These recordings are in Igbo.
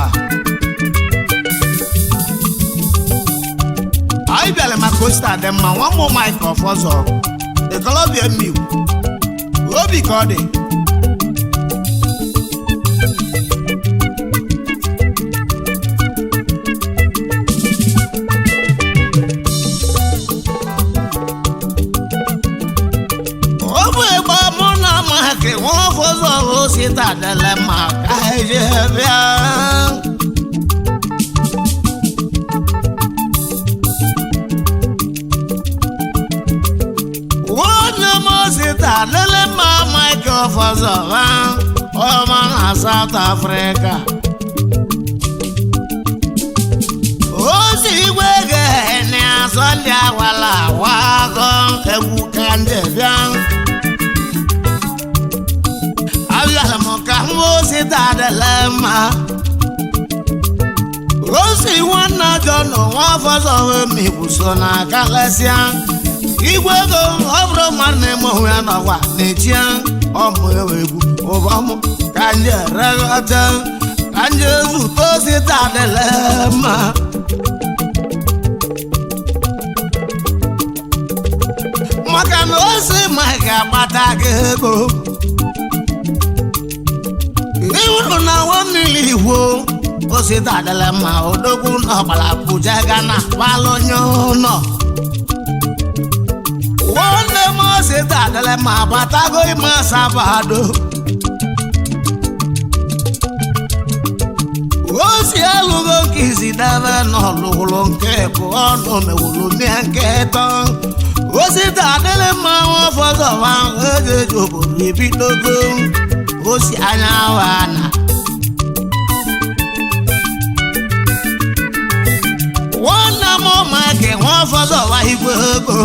Aba I bịara ma Costa dị mma nwa mụ Mike Ọfọzọ the Colombian Mew obi ka ọ dị obu egbe mụ na Mike nwa Ọfọzọ osita dịle ma ka eje bịa Sita lele ma Michael Fazova na South Africa Osi wege ni asondia wala wako ewu kande bian Ala moka mo sita lele ma Osi wana jono wa Fazova mi busona kalesia Igwe go ọbụrụ nwanne m hụ ya n'ọgwa n'echi ọmụ egwu ụbọmụ ka ndị reghọta ka ndị zụta osita adịla mma maka na osi ma ga-agbata gị ego ịhụrụ na nwammiri igwo osita adịla mma odogwu n'ọgbara Abuja ga na palonye ụlọ Wonde mo sita dele ma batago ima sabado Osi alugo kisi dave no lulo nke ko ono me wulu mi anketo Osi ta dele ma Ọfọzọ wa eje jobo ribidogo Osi anyawana Wonde mo Mike Ọfọzọ wa igwego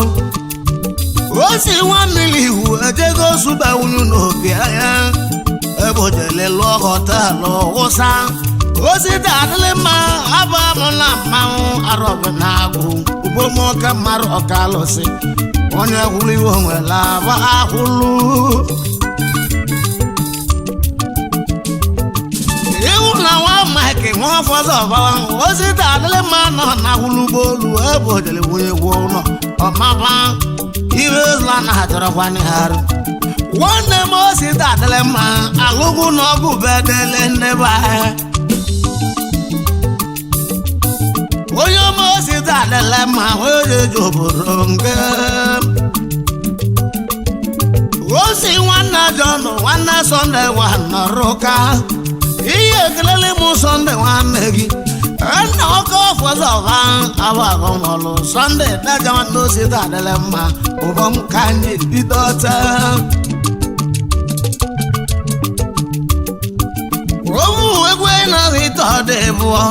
Osi nwammiri iwu ejego suba unu n'oge anya ebojele lụọ họtelụ wụsa osita adịlị mma abụ amụ na mmanwụ arọbụ na agụ ubomoke mmarụ ọkalụsị onye hụrụ iwe nwere aba ahụlụ iwu na nwa Mike nwa Ọfọzọ bawa osita adịlị mma nọ na ahụlụgbolu ebojele wee gwuo ụlọ ọmaba Iwe ụzọ na-achọrọ kwanye harụ Nwanne m osita adịlị mma alụgwụ n'ọgwụ bedele ndebe ahịa Onye ọma osita adịlị mma onye ji obodo nke Osi nwanne John nwanne Sunday nwanne Rụka Ihe ekelele m Sunday nwanne gị Nna ọkọ Ọfọzọ abago n'ọlụ Sunday daja nwanne osita adịlị mma ụbọm ka anyị bido taa Owu egwe na rito dị bụọ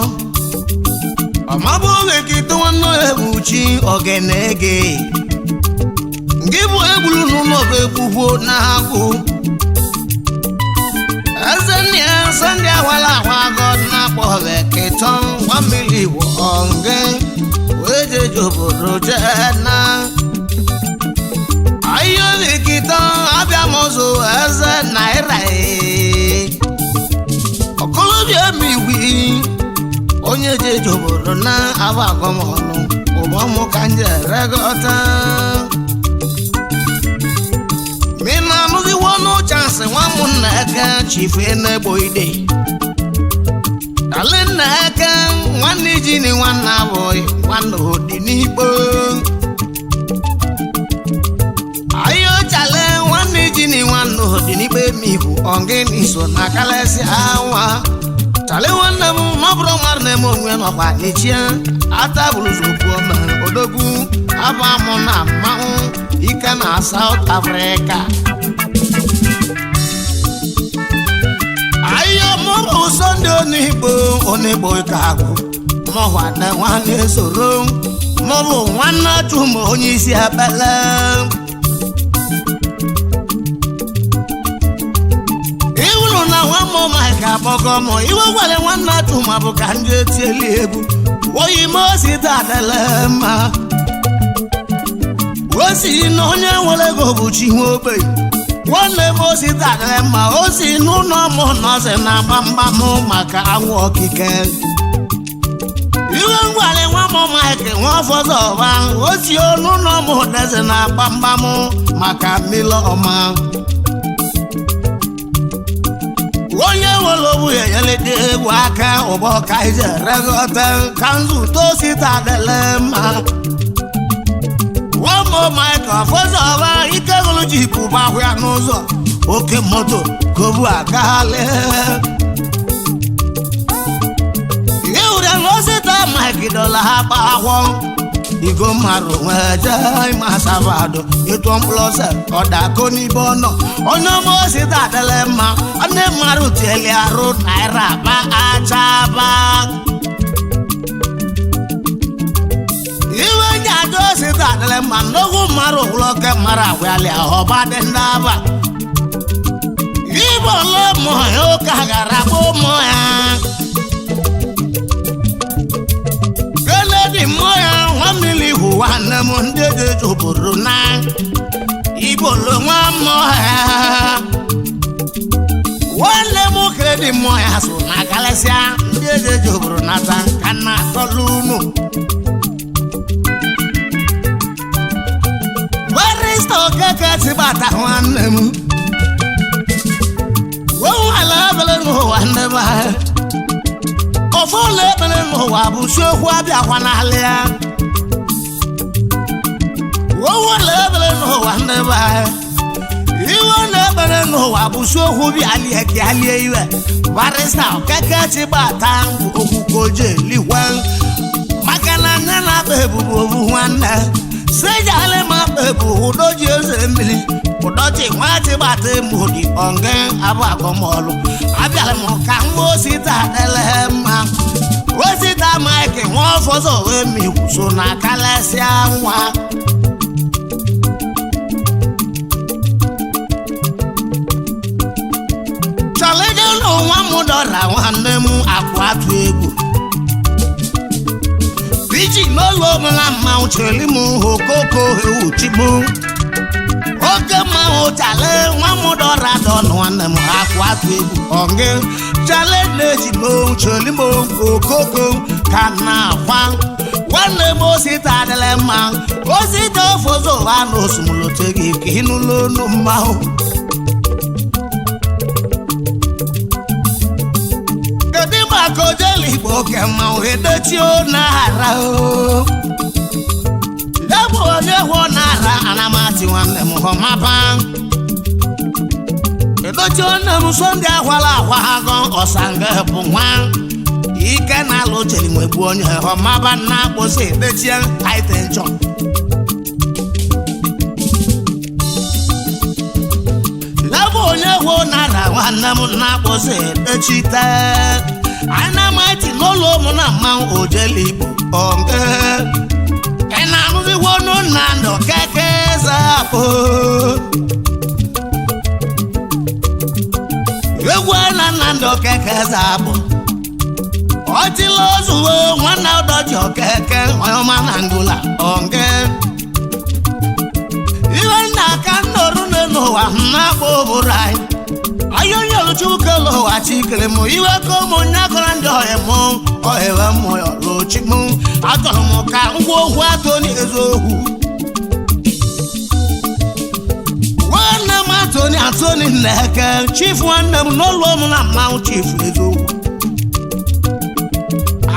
Ọmabụ oge kịtụ nwanne egbuchi ogenege Ngị bụ egburu n'ụlọ egbugbo na-agụ Ezenye Sunday awala agwago na-akpọ bekịtọ nwammiri igbo onge wee jeje obodo jena Ayo likita abịa mọzụ eze naira Ọkọlọbịa miwi onye jeje obodo na abagọmọnụ ụbọmụ ka nje regọta Mina mụzi wọnụ chansị nwa mụnna eke chifu enegbo ide Alinna eke nwanne ji ni nwanne abụghị nwanne odi n'ikpo Ayo chale nwanne ji ni nwanne odi n'ikpo emihu ongeni so na kalesi awa Chale nwanne m n'ọbụrụ nwanne m onwe n'ọkwa echie atabụrụ zokwu ọma odogwu aba mụ na mmanwụ ike na South Africa Ayo mụrụ Sunday onigbo ka agwụ mọhwana nwanne soro mụrụ nwanne Chuma onye isi abele Iwuru na nwa mụ Mike abọgọ mụ iwe gwere nwanne Chuma bụ ka ndị etieli egwu oyi ma osita adịlị mma Osi na onye nwere ego bụ chi nwe ogbenye nwanne m osi tadịrị mma o si n'ụlọ m nọzi na gbamgbam maka anwụ okike iwe ngwale nwa m Mike nwa ọfọdụ ọba o si n'ụlọ m dezi na gbamgbam maka mmiri ọma onye nwere ogbu enyelete egwu aka ụbọ ka ije regote ka nzụta osi tadịrị mma nwamụ Mike ọfọdụ ọba ike gụrụ jipu gbahụ ya n'ụzọ oke moto kobu akaghalị iwure n'osita Mike dọla ha gba akwọ igo mmadụ nwee jee ịma savado ịtụ mkpụlọse ọdakọ n'ibe ọnọ onye ọma osita adịlị mma ndị mmadụ tieli arụ naira akpa achaba iwe ndị aja osita adịlị mma nnukwu mmadụ ụlọke mara agwalị ọba dị ndị aba ibe ole ụmụ ya ụka gara gba ụmụ ya keledi mmụọ ya nwa mmiri ihu nwanne m ndị eji obodo na ibolo nwa mmụọ ya nwanne m keledi mmụọ ya so na kalịsịa ndị eji obodo nata ka na atọlụ unu barista okeke tibata nwanne m ala ebele n'ụwa ndị be ofe ụlọ ebele n'ụwa bụ siokwu abịakwa n'ala ya ụlọ ebele n'ụwa ndị be iwe na-ebele n'ụwa bụ siokwu bịalie ka alie iwe barista okeke chibata okwukwo jelikwe maka na nne na-akpa ebubo obu nwanne sejali ma akpa ebu udoji eze mmiri udoji nwati gbata emudi onge abụ agọmọlụ abịala m ka nwa osita adịle mma osita Mike nwa ọfọzọ wee mikwu so na kalesịa nwa chọlịdị n'ụwa m dọra nwanne m akwụ atụ egwu iji n'ụlọ omena mmanwụ cheli m okoko ewuchi m oke mmanwụ chale nwa m dọra dọnụ nwanne m akwụ atụ egwu onge chale na-eji m cheli m okoko ka na-akwa nwanne m osita adịla mma osita ofozo ụwa na osumụlote gị ka ịnụlụ onu mmanwụ ka ojeli igbo oke mmanwụ edochi n'ara ya bụ onye hụ n'ara anamati nwanne m họmapa edochi nne m Sunday akwala akwa agọ ọsanga bụ nwa ike na-alụ cheri nwegbu onye họmapa na-akpụsị edechie itenshọn ya bụ onye hụ n'ara nwanne m na-akpụsị edechite anamati n'ụlọ ụmụ na mmanwụ ojeli igbo onge ị na-anụzikwa ọnụ nna ndụ keke zapụ egwu na nna ndụ keke zapụ ọtịla ozuwo nwanne ụdọji okeke ọma na ngula onge iwe nna aka nnoru n'ụwa na-akpọ obodo anyị ayonye oluchukelo achikele mo iwe ko mo nyakora ndị ọhịa mo ọhịa mo ọlụchi mo atọrọ m ka ngwa okwu atoni ezohu nwanne m atoni nneke chief nwanne m n'ụlọ m na mmanwụ chief ezohu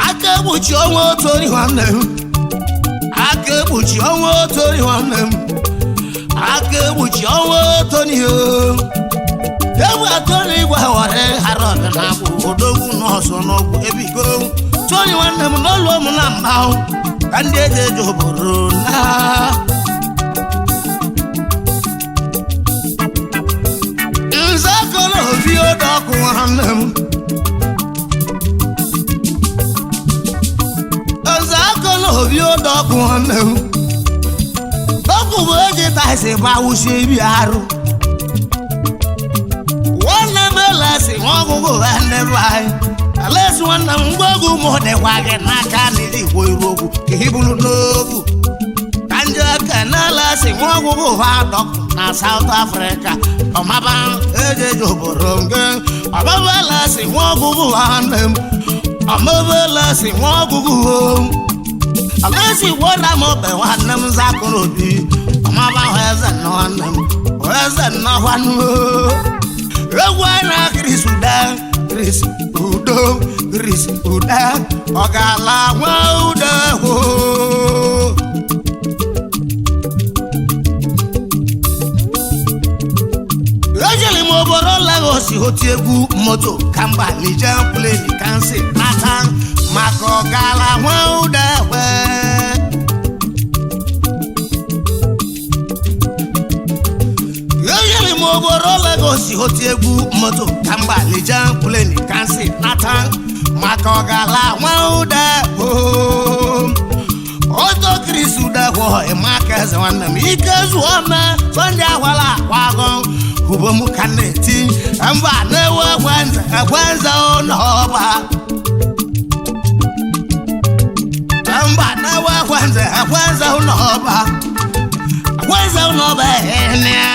aka egbuchi ọnwa otori nwanne m aka egbuchi ọnwa otori nwanne m aka egbuchi ọnwa otoni ewu atọrọ igwe were harọd na abụ odogwu n'ọsọ n'ọgwụ ebigo toni nwanne m n'ụlọ m na mmanwụ ka ndị eji obodo na nze akọrọ obi odọkụ nwanne m nze akọrọ obi odọkụ nwanne m ọkụ bụ eji taisi gbawusie ibi arụ ọgụgụ nwanne m anyị alesi nwanne m ngwa egwu m dịkwa gị n'aka n'iji igbo iru okwu ka ibulu n'okwu ka ndị aka na-alesi nwa ọgụgụ ha dọkụ na South Africa ọmaba ejeje obodo nke ọmabala si nwa ọgụgụ nwanne m ọmabala si nwa ọgụgụ alesi wọda m obe nwanne m zakụrụ obi ọmaba eze nna nwanne m eze nna nwanne egwu na Chris Ude ọ ga-ala nwa ude ejeli m obodo Lagos oti egwu moto kamba Niger plane kansi nata maka ọ ga-ala nwa ude ejeli m obodo Lagos oti egwu moto kamba Niger plane kansi nata maka ọ ga-ala nwa ude oto Chris Ude maka eze nwanne m ike zuo me Sunday agwala akwago ubom kaneti mba na-ewe ekwenze ụlọọba mba na-ewe ekwenze ụlọọba enea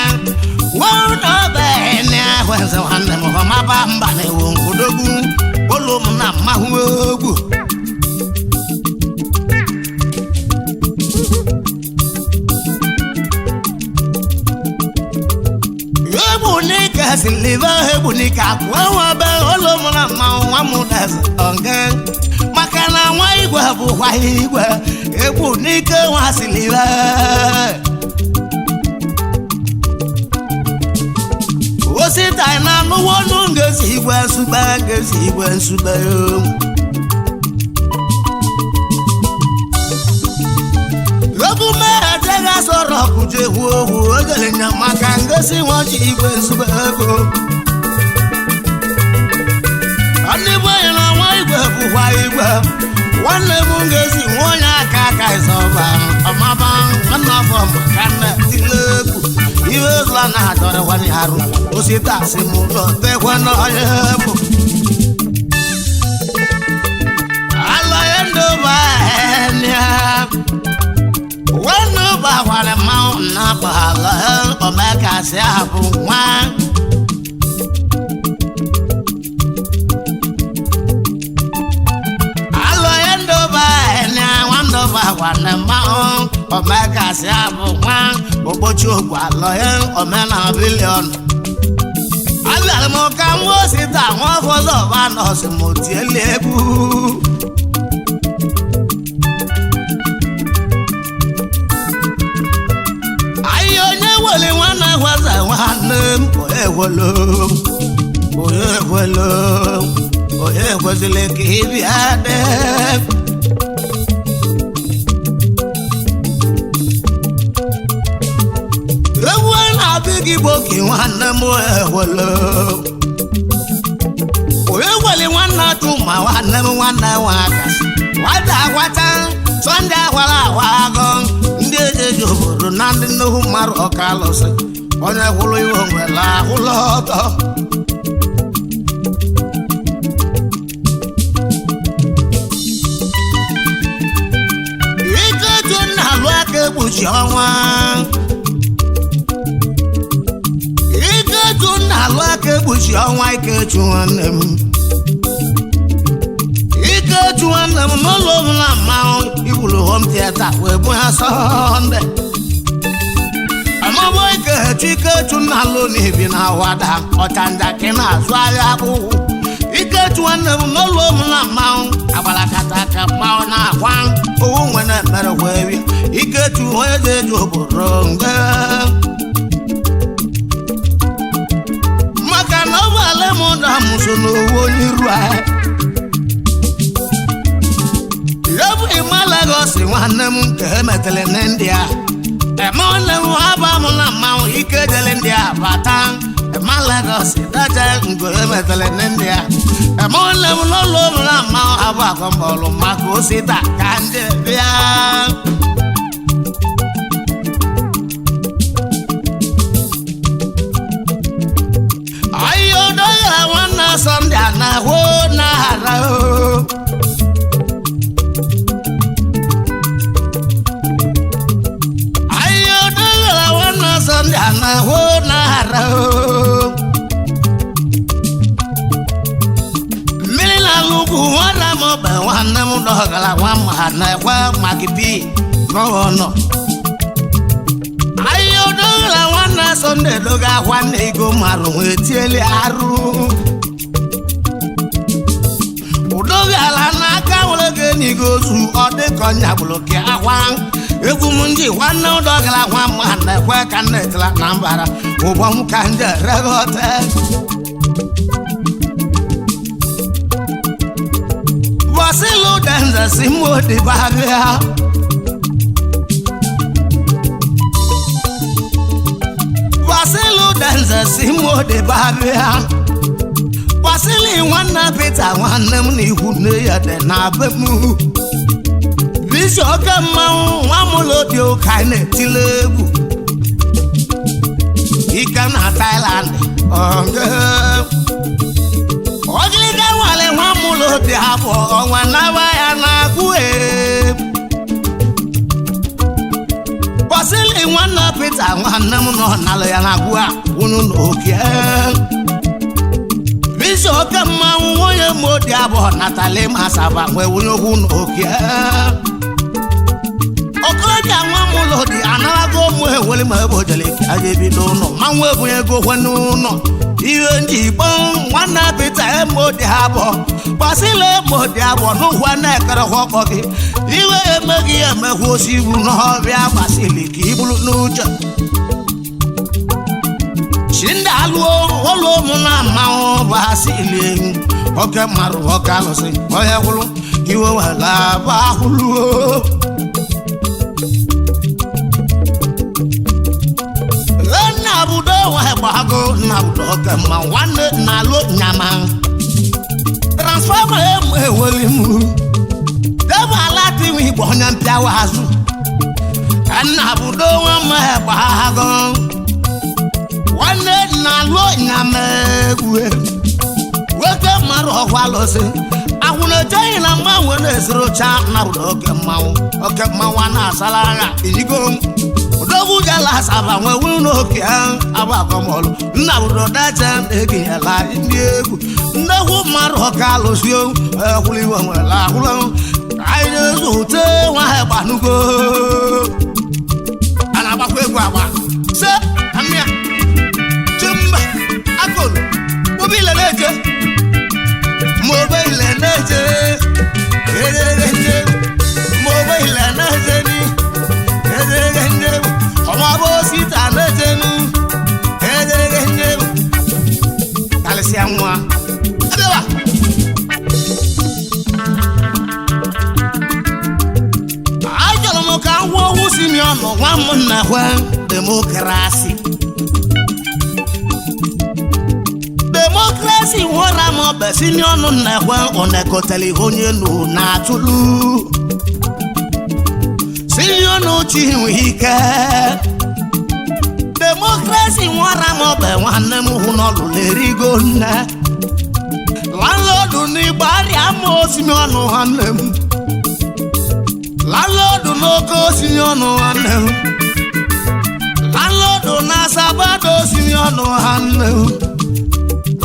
ụlọọba enea ekwenze nwanne m ọmaba mba na-ewu nkwụdogwu ụlọ m na mmahụ egwu Ebunika siliva ebunika kwa be olomona nwa mudaza onge makana nwa igwe bụ kwa igwe ebunika nwa siliva osita na nuwonu ngezi igwe nsube sọ̀rọ̀ kùjẹ́ wo ojele nyamaka ngosi wọn ji igwe nsube ego anịbụ na nwa igwe bụkwa igwe nwanne m ngosi nwaonye aka ịzọba ọmaba nnọfọ maka nna tile egwu iwe ụzọ na-adọrọwanye arụ osita si m ụlọ tekwe n'ọnya bụ alọye ndoba enya wọnú bá wàlẹ̀ máa ń ná bàálẹ̀ ọ̀mẹ́ka sí àbò wá. Àlọ́ yẹn ń dọ̀bà ẹni àwọn ń dọ̀bà wàlẹ̀ máa ń ọ̀mẹ́ka sí àbò wá. Gbogbo tí o gbà lọ yẹn ọ̀mẹ́nà bílíọ̀nù. Àgbàlẹ̀ mọ̀ ká ń wọ́ síta wọ́n fọ́sọ̀ bá nọ̀ọ̀sì mọ̀ tiẹ̀ lébù. Wole wana waza wana oye kwazile kibi ade wana bigi boki wana oye wole wana tuma wana wakas wata Sunday wala wago ndị ejeji obodo na ndị nnukwu mmadụ ọka alụsị onye hụrụ iwe nwere ahụlọ ọtọ Iketu na-alụ aka ekpuchi ọnwa Iketu na-alụ aka ekpuchi ọnwa Iketu nwanne m Iketu nwanne m n'ụlọ ọbụla mmanwụ iwulu home theater wee bụ ha Sunday amabo Iketu na-alụ n'ibi na wada ọchanja ka na-azụ ahịa akwụkwọ Iketu nwanne m n'ụlọ ọbụla mmanwụ agbalakata ka mmanwụ na-akwa owu nwere mere wee bịa Iketu onye ga-eji obodo nga maka na ọ bụ ala m ụda m so n'owu onye iru ahịa Yabu ima Lagos nwanne m nke emetele n'India nwanne m aba m na mmanwụ ike jele ndị abata ima Lagos daja nke emetele n'India nwanne m n'ụlọ m na mmanwụ abụ akọmbọlụ maka osita ka ndị bịa ayodo ya nwanne Sunday anahụ na harahụ Sunday na dọgala nwa ma na-ekwe magibi n'ọnọ ayo dọgala nwanne Sunday doga nwanne ego marụ wee tieli arụ udogala n'aka nwere gị n'igozu ọ dịka ọnya gburu gị akwa egwu m ndị nwanne dọgala nwa ma na-ekwe ka nnetela na mbara ụbọm ka nje regote Basilu danza simo di bagya Basilu danza simo di bagya Basili nwanna Peter nwanne m n'ihu nne ya dị na-abụ m bisi oke mmanwụ nwa mụlụ dị ụka na-etile egwu ike na Thailand ogiliga nwale nwa mụlụ dị abụ ọnwa naba ya na-agụ Basili nwanna Peter nwanne m nọ n'alụ ya na-agụ a unu n'oke bisi oke mmanwụ onye modi abụọ natali masaba nwee onye okwu n'oke okorobịa nwa mụlụ dị anarago ụmụ eweli ma ebe ojele ka aja ebido ụlọ ma nwa ebunye ego kwe n'ụlọ ihe ndị igbo nwanne Peter emodi abụọ Basili emodi abụọ n'ụgwọ na-ekere ọkpọ gị iwe emeghị emekwa osi ibu n'ọbịa Basili ka iburu n'uche Shinda alụọ ụlọ ụmụ na mmanwụ Basili oke mmarụ oke alụsị onye kwụrụ iwe wela ba ahụlụo Nabudo wabago nabudo oke mmanwụ nwanne na-alụ nyama transfọma eweli m debe ala tiwe igbo onye mpịawa azụ ka nabudo nwa mmabago nwanne na-alụ nyama egwu nwoke mmadụ ọkwa alụsị akwụna-ejeghị na mmanwụ na-esirocha nabudo oke mmanwụ a na-asala agha ijigo odogwu gala asaba nwe wuru n'oke agbakọmọlụ nna budo dacha na-ege ya la ndị egwu ndegwu mmadụ ọka alụsị ekwuliwe nwere ahụlụ anyị na-ezu ute nwa ha gbanugo a na-agbakwa egwu agba se amịa chimba akụlụ mobile na-eje mobile na-eje mobile na-eje ni ọmọbụ osita na-ejenu kalịsịa nwa adịwa ajọrọ m ka ngwa owu Simeon nwa m nna kwe demokrasi nwere m ọbụ Simeon nna kwe ọ na-ekotele onye nụ na-atụlụ Simeon chi nwe ike demokrasi nwara m ọbụ nwanne m hụ n'ọlụ lerigo nne landlord n'igbo arịa ma Simeon nwanne m landlord n'oke Simeon nwanne m landlord na Asabado Simeon nwanne m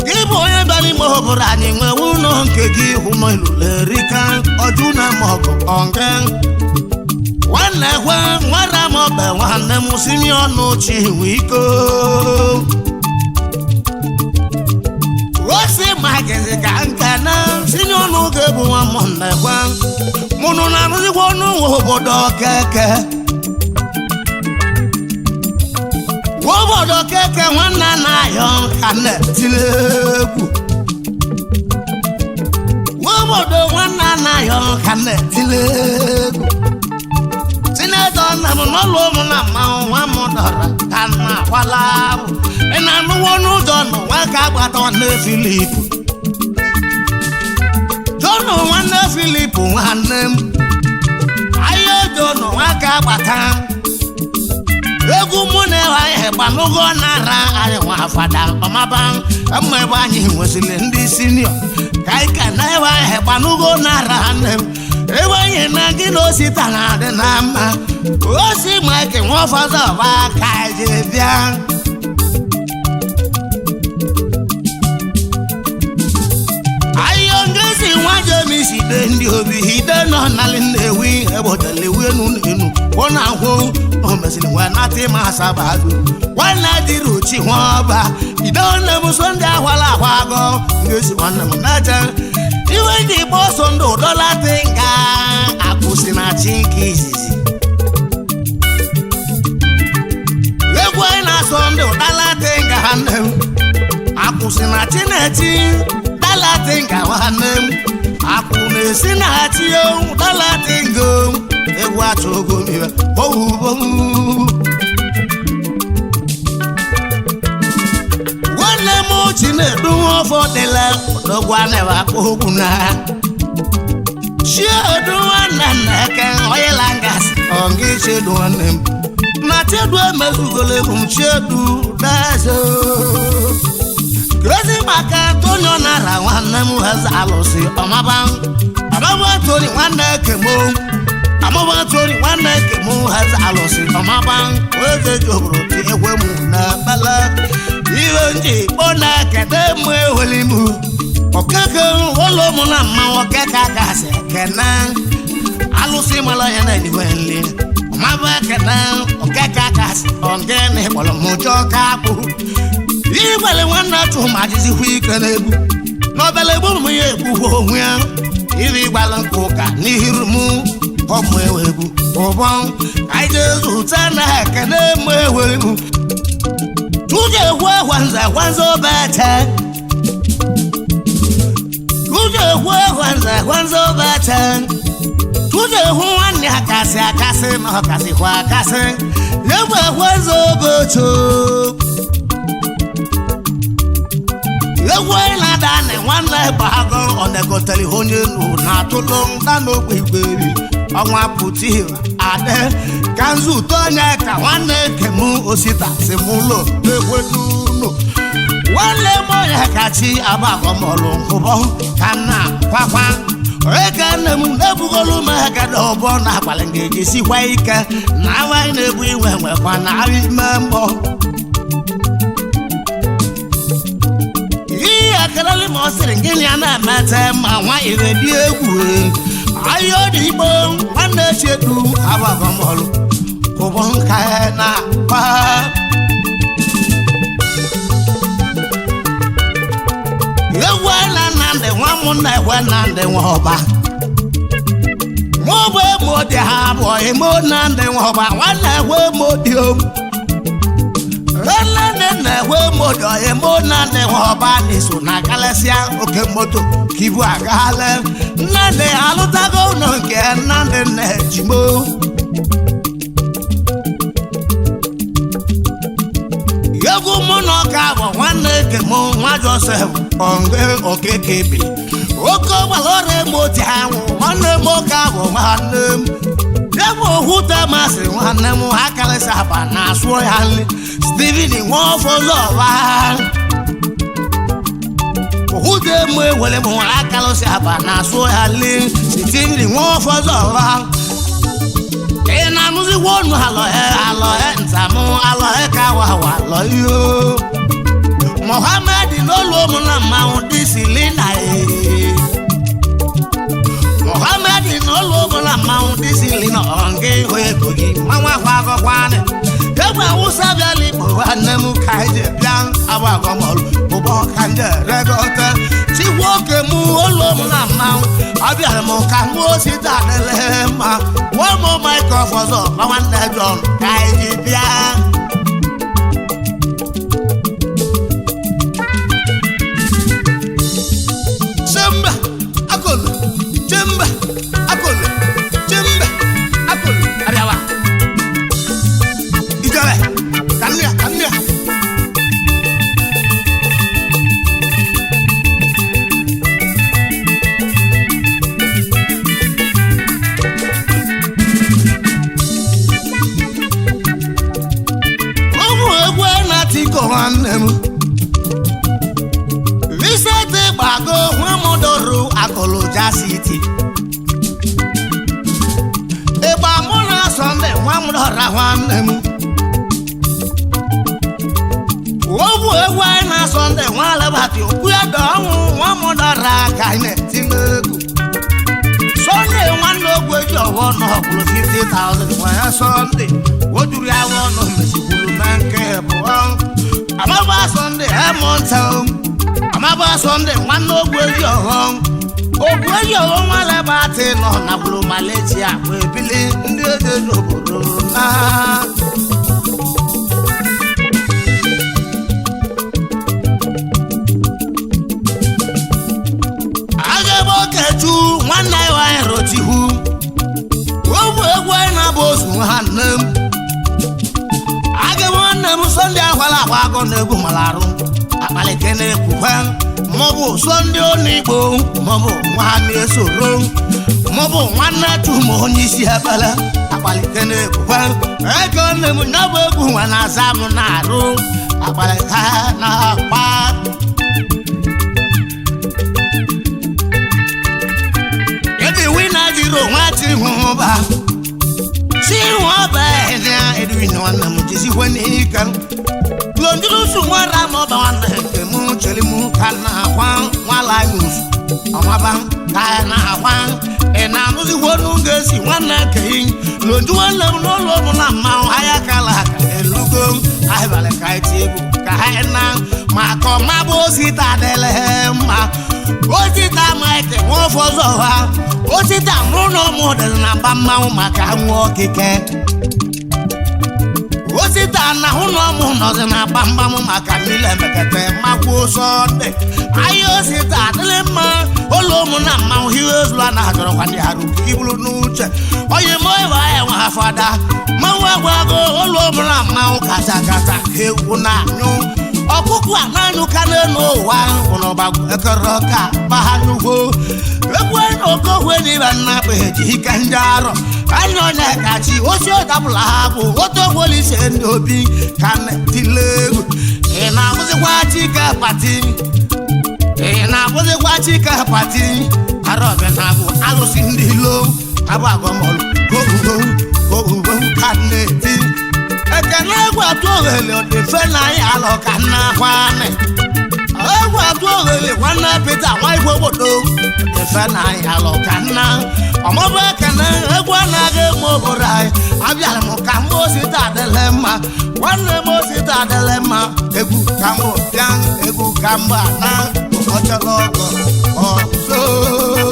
gị bụ onye bịara ime obodo anyị nwe ụlọ nke gị hụ n'elu lerika ọjụ na maọbụ ọnge nwanne kwe nwere m ọbụ nwanne m Simeon chi nwe iko osi magịzi ka nke na Simeon ga-ebu nwa m nnekwe mụnụ na-arụzikwa n'ụwa obodo keke obodo keke nwanne na-ayọ ka na-etile egwu obodo nwanne na-ayọ ka na-etile egwu Sinetọ nna m n'ụlọ ụmụ na mmanwụ nwa m dọrọ ka na-akwala abụ ị na-anụwo n'ụzọ n'ụwa ka agbata nwanne Filip Jonu nwanne Filip nwanne m ahịa ojo n'ụwa ka agbata egwu mụ na anyị gbanụgo nara anyị nwa fada ọmaba mma ebe anyị nwesịrị ndị sinio ka anyị ka na ebe anyị gbanụgo nara nne m ebe anyị na gị na osita na-adị na mma osi Mike nwafọdụ ọba ka anyị bịa ahịa ngezi nwa Jemi isi de ndị obi ide nọ n'alị na-ewi ebotele wenu n'enu ọ na-ahụ o mesịrị nwe na-atị ma asaba azụ nwanne dịrị ochi nwa ọba ide nne m so ndị ahwala ahwa agọ ga-esi nwanne m na-eche iwe ndị igbo so ndị ụdọla dị nga akwụsị na chi nke izizi egwu anyị na-asọ ndị ụdala dị nga ha nne m akwụsị na chi na-eti dala dị nga nwanne m akwụ na-esi na chi dala dị nga egwu achọ ogo mmiri ohubomu nwanne m chi na-edu ụfọdụla odogwu anaghị akpọ okwu na chiedu nwanne nneke oyela ngasị ọngị chedu nwanne m na chedu emezugolo egwu m chedu dazo Crazy maka Tonyo nara nwanne m eze alụsị ọmaba Tori nwanne kemo amaba Tori nwanne kemo eze alụsị ọmaba eze joburu egwe m na bala iwe nji bona kede m eweli m okeke wolo m na mma okeke gasị kena alụsị mala ya na iwe nli ọmaba kena okeke gasị ongene kpọrọ m joka akpụ Ibele nwanna tụ ma jizi hụ ike n'egwu n'obele egbu m ya egbu onwe ya iri gbala nkụ ka n'iru m ọmụ ewegbu ụbọ anyị zụta na ekene m ewegbu tuje egwu gwanza obete tuje egwu gwanza obete tuje egwu nwanne akasị na ọkasịkwa akasị egwu gwanza obodo Ewe na dane nwanne bago onegoteli onye nu na tụlụ nda n'okpe igberi ọnwa pụti ade kanzu tonye ka nwanne kemu osita si mụlọ ekwenuno nwanne moya kachi abago mọlụ nkụbọ ka nna kwakwa eke nne m na-ebugolu m ekede ọbọ na akpali ga-eji sikwa ike na nwaanyị na-ebu iwe nwekwa na arị ime mbọ Akarali mo siri ngini ana mate ma nwa ire di egwu ayo di igbo nwanne chedu abago molu kubo nka na pa Ewa na nande nwa mu na ewa nande nwa ọba mo bo mo di ha bo mo nande nwa ọba nwanne ewe mo di o na we modo e mo na ne hoba ni so na kalesia oke moto kibu agale na ne alutago no nke na ne jimo Yego mo no ka bo nwanne ke mo nwa Joseph onge oke kebi oko walore mo ti anwu nwanne mo ka bo nwanne Yego huta masi nwanne mo akalesa ba na so ya Steven wọ́n fọ́lọ́ wá. Òkúté mú ewele mú akalọ́ sí àbànà sóyà lé. Steven wọ́n fọ́lọ́ wá. Ìnà músí wọ́nù àlọ́ ẹ̀ ntàmú àlọ́ ẹ̀ káwà wà lọ yó. Mohammed ló ló mú náà máa ń dí sí lẹ́nà ẹ̀. Mohammed ló ló mú náà máa ń dí sí lẹ́nà ọ̀ngẹ́ ìwé kòkì. Máa wá fún akọ́kọ́ ánẹ̀. Ewa usabia lipo wanemu kaije biang awa gomol ubo kanje regote si woke mu olomu na mau abia mo kanwo si dadele ma one more microphone so wanna John kaije biang Semba akolo jemba akolo jemba akolo ariawa Kanya. Tiko hanem Visete bago Wamodoru Akoloja City Eba mona Sunday Wamodora hanem Owu ewa na Sunday Wale bati Okuya domu Wamodora Kaine Tilegu gwejo wono kulo 50,000 wa Sunday woduri awono mesikulu manke bo amaba Sunday e monta amaba Sunday wan ogwejo ogwejo wala bate no na kulo Malaysia we bili ndi ejo bodo na tu one night I wrote you. Why not both one them? I get one them Sunday while I walk on the Gumalaru. I palikene Kuhan, Mobo Sunday only boom, Mobo one year so wrong. Mobo one night two more Nishabala. I palikene Kuhan. I got them never go when I Zamunaru. I palikana. Wati hoba si hoba ena edwin wana mujisi wani kan londulu sumara mo ba wana ke mu cheli mu kana kwan wala news amaba kana kwan ena muzi wonu ngesi wana ke londu wala no lo na ma haya kala elugo ai bale kai tibu ka ena ma ko ma bo sita dele ma Osita maite mo fozo ha Osita no model na bamma maka nwo kike Osita na huno mo no na bamba maka mile mekete makwo sonde Ayo sita dilema olo mo na ma hiwes la na joro kwandi haru kibulu nuche Oye moy wa e wa fada mawa gwago olo mo na ma kasa kasa hewu na nyu Okuku ananu kaneno wa ono bagu ekoroka bahanugo Ekwe no kwe ni bana peji kanjaro Ano ne kachi osio dabula hagu Oto woli sendobi kane tilegu Ena muzi kwa chika pati Ena muzi kwa chika pati Arobe nagu alu sindilo Abago molu Go kane ti Ekene gwa tuogele o de fena ya lo kana kwane Gwa tuogele wana pita wa igbo bodo de fena ya lo kana Omobe kene egwa na ge mo borai Abiale mo kambo sita delema Wane mo sita delema Egu kambo piang egu kamba na Oche logo Oh so